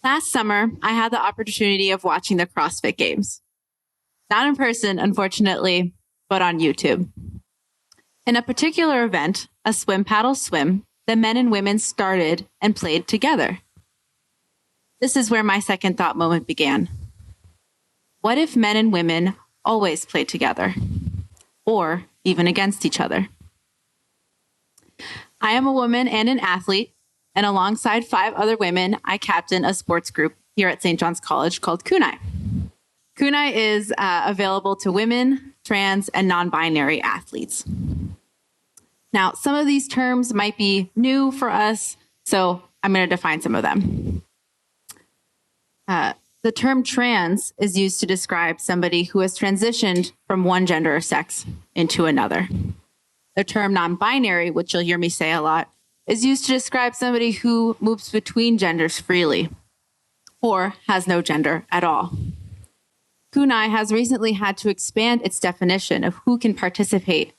Last summer, I had the opportunity of watching the CrossFit Games. Not in person, unfortunately, but on YouTube. In a particular event, a swim paddle swim, the men and women started and played together. This is where my second thought moment began. What if men and women always played together, or even against each other? I am a woman and an athlete, and alongside 5 other women, I captain a sports group here at St. John's College called Kunai. Kunai is available to women, trans, and non-binary athletes. Now, some of these terms might be new for us, so I'm going to define some of them. The term trans is used to describe somebody who has transitioned from one gender or sex into another. The term non-binary, which you'll hear me say a lot, is used to describe somebody who moves between genders freely or has no gender at all. Kunai has recently had to expand its definition of who can participate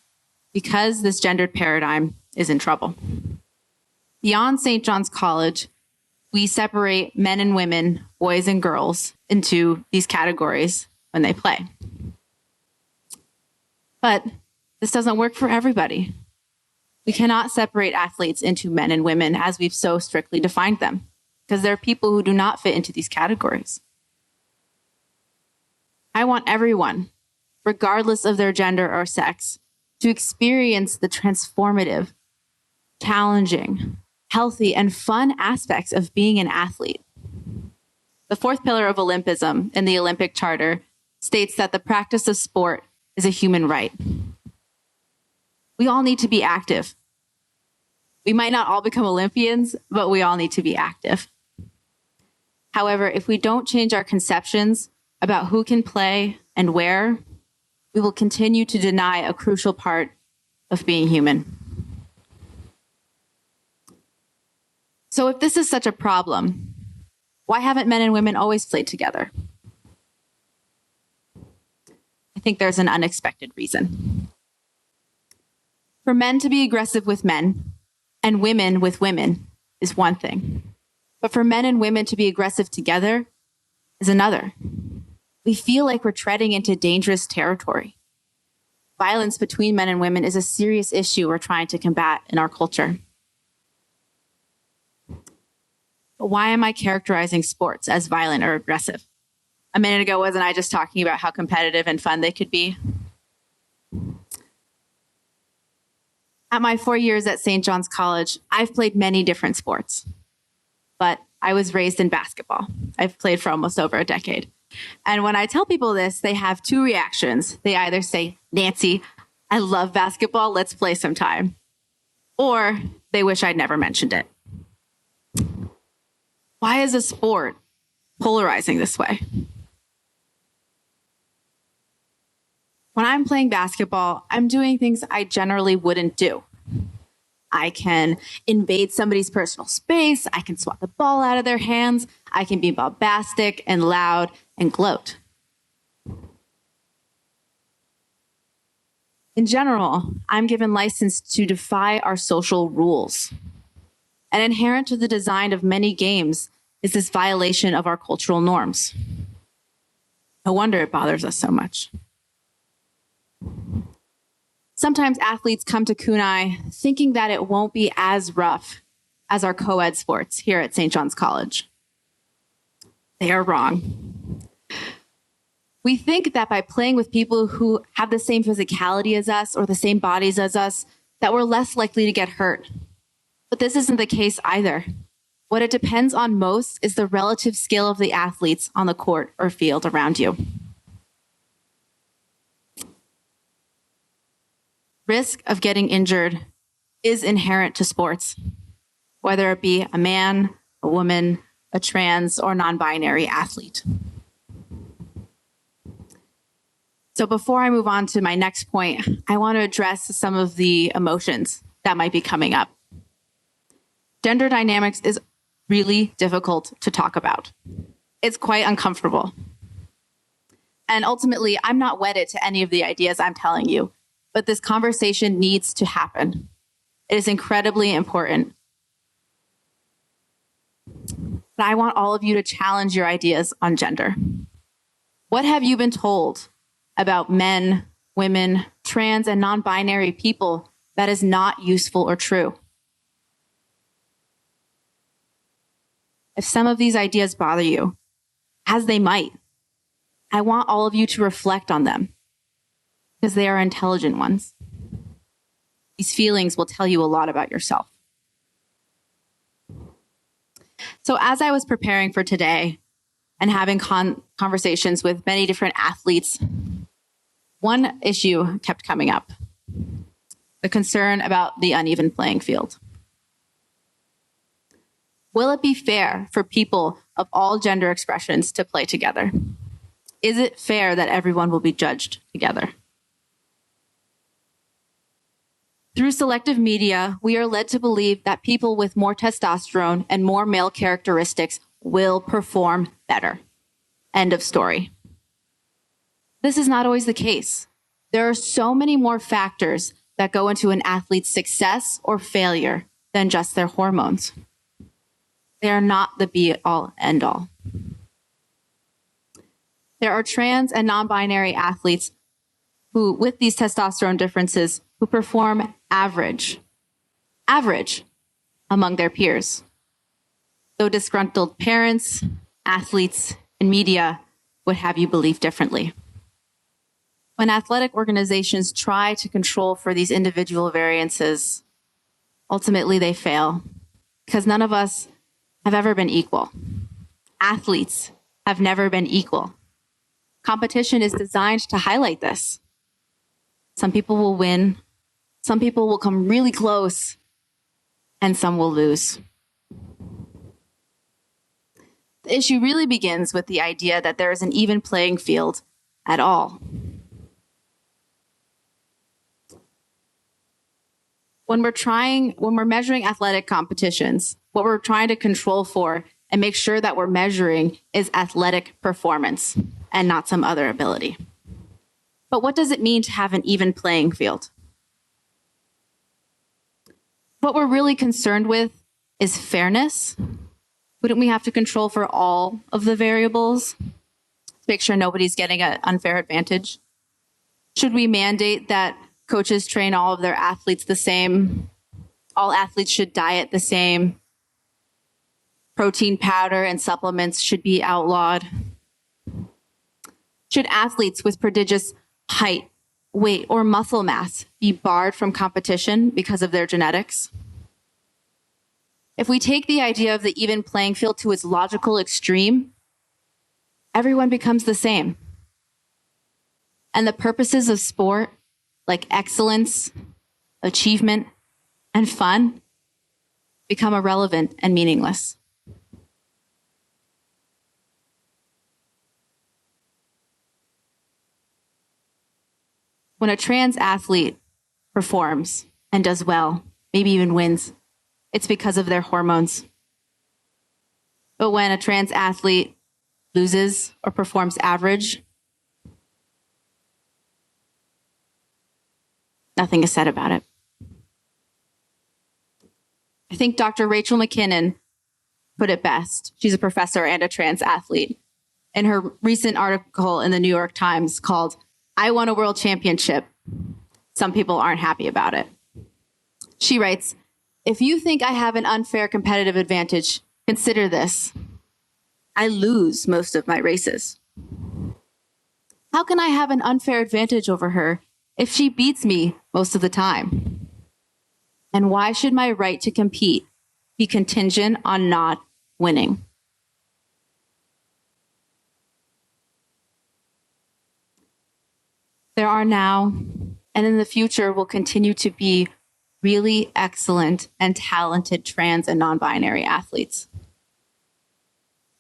because this gendered paradigm is in trouble. Beyond St. John's College, we separate men and women, boys and girls, into these categories when they play. But this doesn't work for everybody. We cannot separate athletes into men and women as we've so strictly defined them, because there are people who do not fit into these categories. I want everyone, regardless of their gender or sex, to experience the transformative, challenging, healthy, and fun aspects of being an athlete. The 4th pillar of Olympism in the Olympic Charter states that the practice of sport is a human right. We all need to be active. We might not all become Olympians, but we all need to be active. However, if we don't change our conceptions about who can play and where, we will continue to deny a crucial part of being human. So if this is such a problem, why haven't men and women always played together? I think there's an unexpected reason. For men to be aggressive with men and women with women is one thing, but for men and women to be aggressive together is another. We feel like we're treading into dangerous territory. Violence between men and women is a serious issue we're trying to combat in our culture. But why am I characterizing sports as violent or aggressive? A minute ago, wasn't I just talking about how competitive and fun they could be? At my 4 years at St. John's College, I've played many different sports, but I was raised in basketball. I've played for almost over a decade. And when I tell people this, they have 2 reactions. They either say, Nancy, I love basketball, let's play sometime. Or they wish I'd never mentioned it. Why is a sport polarizing this way? When I'm playing basketball, I'm doing things I generally wouldn't do. I can invade somebody's personal space. I can swat the ball out of their hands. I can be bombastic and loud and gloat. In general, I'm given license to defy our social rules. And inherent to the design of many games is this violation of our cultural norms. No wonder it bothers us so much. Sometimes athletes come to Kunai thinking that it won't be as rough as our co-ed sports here at St. John's College. They are wrong. We think that by playing with people who have the same physicality as us or the same bodies as us, that we're less likely to get hurt. But this isn't the case either. What it depends on most is the relative skill of the athletes on the court or field around you. Risk of getting injured is inherent to sports, whether it be a man, a woman, a trans, or non-binary athlete. So before I move on to my next point, I want to address some of the emotions that might be coming up. Gender dynamics is really difficult to talk about. It's quite uncomfortable. And ultimately, I'm not wedded to any of the ideas I'm telling you, but this conversation needs to happen. It is incredibly important. But And I want all of you to challenge your ideas on gender. What have you been told about men, women, trans, and non-binary people that is not useful or true? If some of these ideas bother you, as they might, I want all of you to reflect on them because they are intelligent ones. These feelings will tell you a lot about yourself. So as I was preparing for today and having conversations with many different athletes, one issue kept coming up: the concern about the uneven playing field. Will it be fair for people of all gender expressions to play together? Is it fair that everyone will be judged together? Through selective media, we are led to believe that people with more testosterone and more male characteristics will perform better. End of story. This is not always the case. There are so many more factors that go into an athlete's success or failure than just their hormones. They are not the be-all, end-all. There are trans and non-binary athletes who, with these testosterone differences, who perform average among their peers. Though disgruntled parents, athletes, and media would have you believe differently. When athletic organizations try to control for these individual variances, ultimately they fail because none of us have ever been equal. Athletes have never been equal. Competition is designed to highlight this. Some people will win, some people will come really close, and some will lose. The issue really begins with the idea that there is an even playing field at all. When we're measuring athletic competitions, what we're trying to control for and make sure that we're measuring is athletic performance and not some other ability. But what does it mean to have an even playing field? What we're really concerned with is fairness. Wouldn't we have to control for all of the variables to make sure nobody's getting an unfair advantage? Should we mandate that coaches train all of their athletes the same? All athletes should diet the same. Protein powder and supplements should be outlawed. Should athletes with prodigious height, weight, or muscle mass be barred from competition because of their genetics? If we take the idea of the even playing field to its logical extreme, everyone becomes the same. And the purposes of sport, like excellence, achievement, and fun, become irrelevant and meaningless. When a trans athlete performs and does well, maybe even wins, it's because of their hormones. But when a trans athlete loses or performs average, nothing is said about it. I think Dr. Rachel McKinnon put it best. She's a professor and a trans athlete. In her recent article in the New York Times called "I Won a World Championship. Some people aren't happy about it." She writes, "If you think I have an unfair competitive advantage, consider this. I lose most of my races. How can I have an unfair advantage over her if she beats me most of the time? And why should my right to compete be contingent on not winning?" There are now, and in the future will continue to be, really excellent and talented trans and non-binary athletes.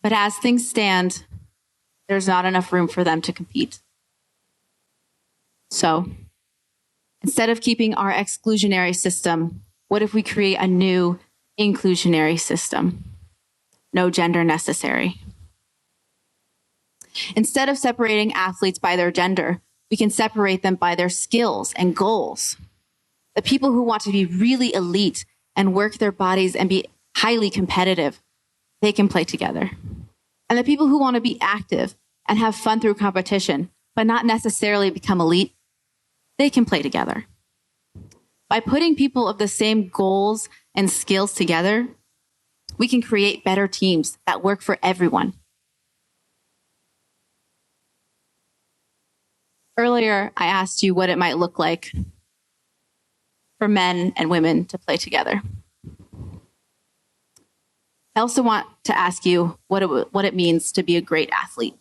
But as things stand, there's not enough room for them to compete. So, instead of keeping our exclusionary system, what if we create a new inclusionary system? No gender necessary. Instead of separating athletes by their gender, we can separate them by their skills and goals. The people who want to be really elite and work their bodies and be highly competitive they can play together. And the people who want to be active and have fun through competition, but not necessarily become elite, they can play together. By putting people of the same goals and skills together, we can create better teams that work for everyone. Earlier, I asked you what it might look like for men and women to play together. I also want to ask you what it means to be a great athlete.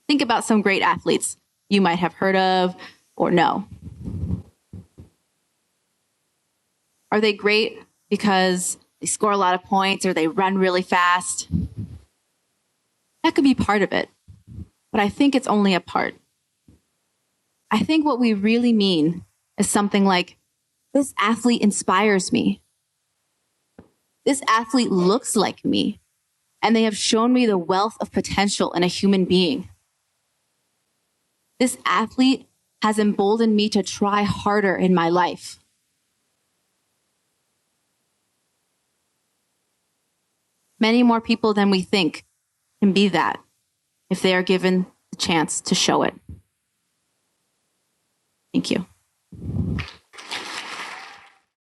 Think about some great athletes you might have heard of or know. Are they great because they score a lot of points or they run really fast? That could be part of it, but I think it's only a part. I think what we really mean is something like, this athlete inspires me. This athlete looks like me, and they have shown me the wealth of potential in a human being. This athlete has emboldened me to try harder in my life. Many more people than we think can be that if they are given the chance to show it. Thank you.